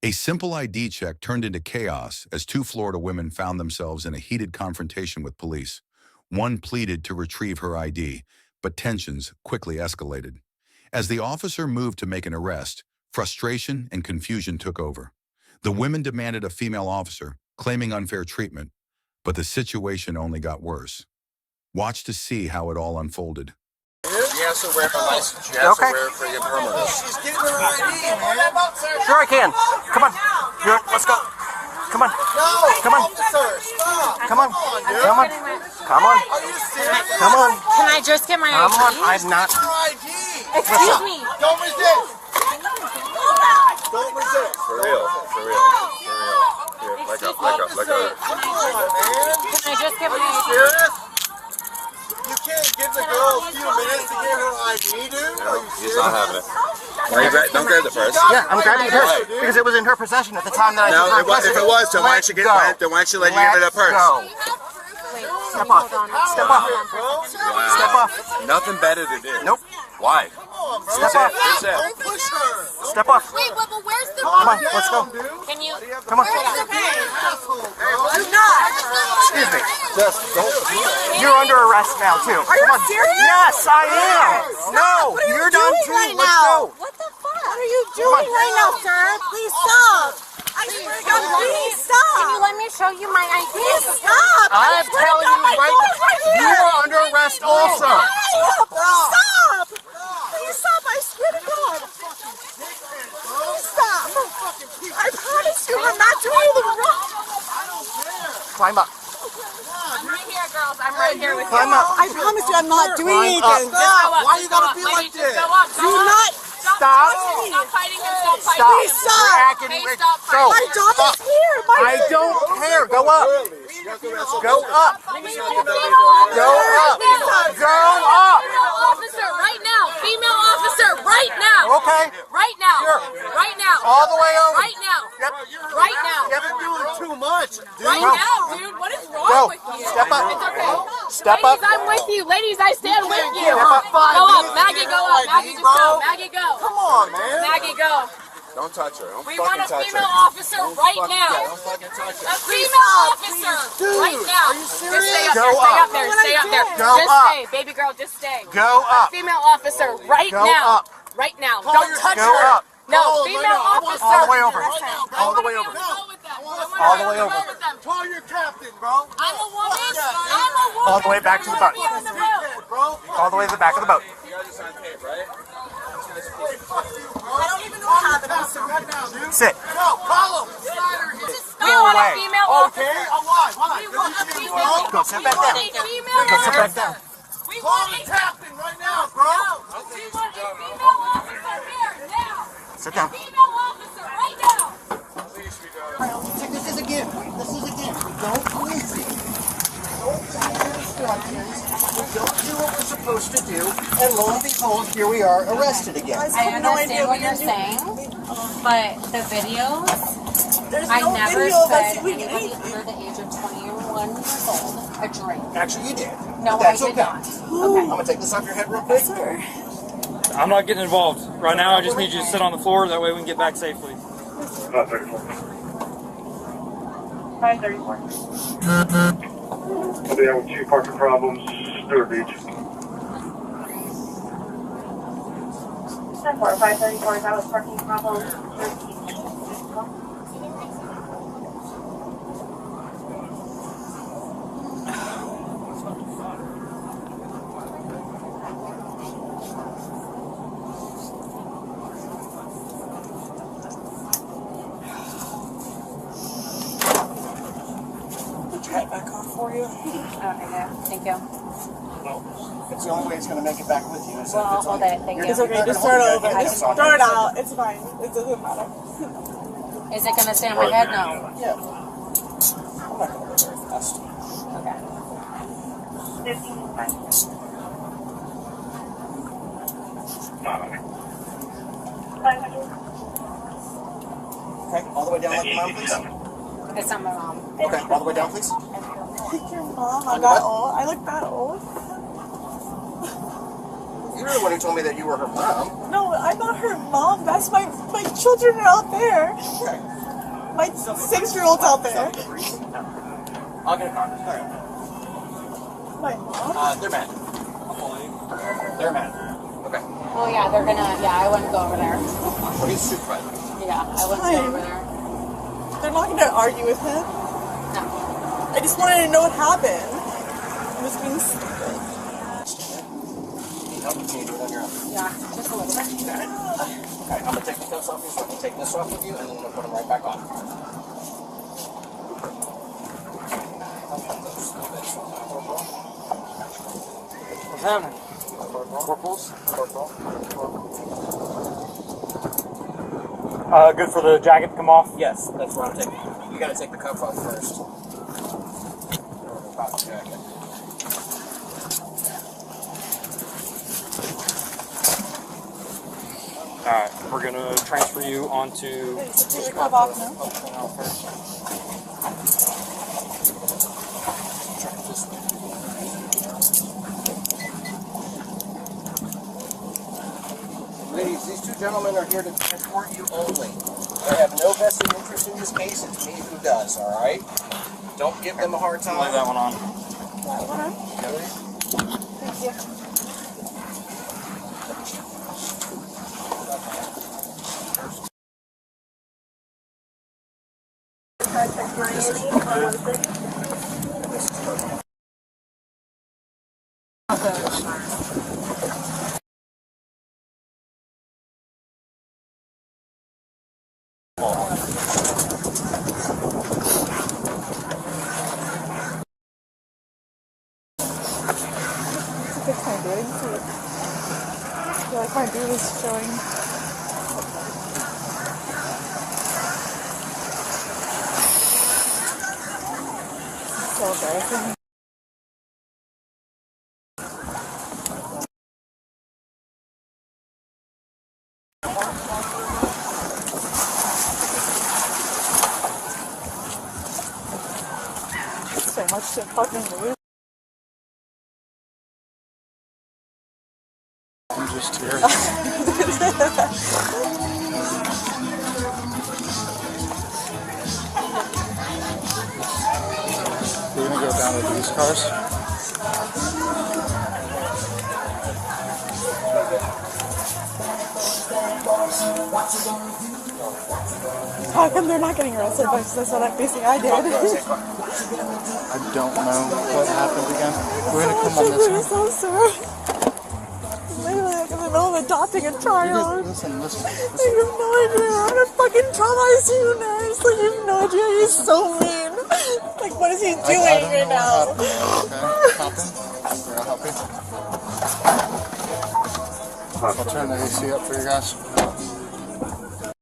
A simple ID check turned into chaos as two Florida women found themselves in a heated confrontation with police. One pleaded to retrieve her ID, but tensions quickly escalated. As the officer moved to make an arrest, frustration and confusion took over. The women demanded a female officer, claiming unfair treatment, but the situation only got worse. Watch to see how it all unfolded. You have to wear a license. You have to wear it for your permit. She's getting her ID, man. Sure I can. Come on. Here, let's go. Come on. No, come on. Officer, stop. Come on. Come on. Come on. Are you serious? Come on. Can I just get my ID? Come on. I'm not. Your ID. Excuse me. Don't resist. Don't resist. For real. For real. For real. Here, like a. Come on, man. Can I just get my Are you ID? serious? You can't give the girl a few minutes to get her ID, dude? Are you He's serious? not having it. Don't grab the purse. Yeah, I'm grabbing her because it was in her possession at the time that I No, took her if it was, then why don't you let you give her the purse? Go. Step off. Step off. Step off. Nothing better to do. Nope. Why? Step off. Don't push her. Step off. Wait, but where's the Come on, let's go. Can you? Come on. I'm not. Excuse me. Just don't. You're under arrest now too. Are you serious? Yes, I am. No, you're done too. Right Let's now? go. What the fuck? What are you doing right now, sir? Please stop. I swear to God, please stop. Can you let me show you my ID? Please stop. I'm telling you right, you are under arrest also. Stop. Stop. Please stop. I swear to God. Please stop. I promise you, I'm not doing anything wrong. Climb up. I'm right here, girls. I'm right here with you. Climb up. I promise you, I'm not doing Climb up. anything. Stop. Why you gotta be like this? Do not. Stop. Stop fighting him. Stop fighting Stop. Please stop. You're acting Hey, weird. stop Go. My dog is here. I don't care. Go up. Go up. Go up. Go up. Female officer, right now. Female officer, right now. Okay. Right now. Sure. Right now. All the way over. Right now. Yep. Right now. You've been doing too much, dude. Right Go. now, dude. What is wrong Go. with you? Step up. It's okay. Step Ladies, up. I'm with you. Ladies, I stand with you. Step up. Go up. Maggie, go up. Maggie, just go. Maggie, go. Come on, man. Maggie, go. Don't touch her. Don't We want a fucking touch female her. officer right now. Don't fucking touch her. A female officer right now. Are you serious? Just stay up Go there. Stay up. up there. Stay up there. Go Just up. stay. Baby girl, just stay. Go up. Female officer right Go now. up. Right now. Don't touch Go her. up. No, Call female right now. I want officer. All the way over. Listen, All the way over. All the way over. Call your captain, bro. I'm a woman. I'm a woman. All the way back to the boat. Bro. All the way to the back of the boat. You guys just signed tape, right? I don't even know what happened. Right now, dude. Sit. No, call him. We want away. a female officer. Okay. Why? We want a female Go sit back down. We want a female Go sit back officer. down. We Call want the a captain right now, bro. We want a female officer here now. Sit down. Female officer right now. This is again. We don't do anything. We don't do what we're supposed to do, and lo and behold, here we are arrested again. I understand what you're saying, but the videos, There's I no never video of us fed doing anybody anything. under the age of 21 years old a drink. Actually, you did. No, That's I did okay. not. Okay. I'm gonna take this off your head real quick. Sir. I'm not getting involved. Right now, I just need you to sit on the floor. That way we can get back safely. 534. I'll be having two parking problems, Stewart Beach. 10-4, 534, that was parking problem, Stewart Beach. Hat back on for you. Okay, yeah. Thank you. It's the only way it's gonna make it back with you. So Well, hold it. Thank you. It's okay, just start over. Just start throw it out. It's fine. It doesn't matter. Is it going to stay on my head? No. Yeah. I'm not gonna go very fast. Okay. 15, 5. Okay, all the way down like your mom, please. It's not my mom. Okay, all the way down, please. Like your mom. I got old. I look that old. You're the one who told me that you were her mom. No, I'm not her mom. That's my children are out there. Okay. My 6-year-old's out there. I'll get a car. Alright. My mom? They're mad. They're mad. Okay. Well, yeah, they're gonna. Yeah, I wouldn't go over there. What are you supervisor? Yeah, I wouldn't go over there. They're not gonna argue with him. No. I just wanted to know what happened. I was being stupid. Need help? Can you do it on your own? Yeah, just a little bit. Got it? Okay, I'm gonna take the cuffs off you, so I can take this off of you, and then I'm gonna put them right back on. What's happening? Corporals? Good for the jacket to come off? Yes, that's what I'm taking. You gotta take the cuff off first. Pop the jacket. Alright, we're gonna transfer you onto... Wait, so take the cuff off now? Ladies, these two gentlemen are here to transport you only. They have no vested interest in this case. It's me who does, alright? Don't give them a hard time. Leave that one on. Thank you. Fix my bathing suit. I feel like my boob is showing. So embarrassing. So much to fucking lose. I'm just here. We're gonna go down to these cars. How come they're not getting arrested? Because that's what I'm facing. I did. I don't know what happened again. We're gonna come on this I'm one. so sorry. Literally, like in the middle of adopting a child. Listen. You have no idea how to fucking traumatize you, nurse. Like, you have no idea. He's so mean. Like, what is he doing I don't right know now? what happened. Okay, hop in. Here, I'll help you. I'll turn the AC up for you guys.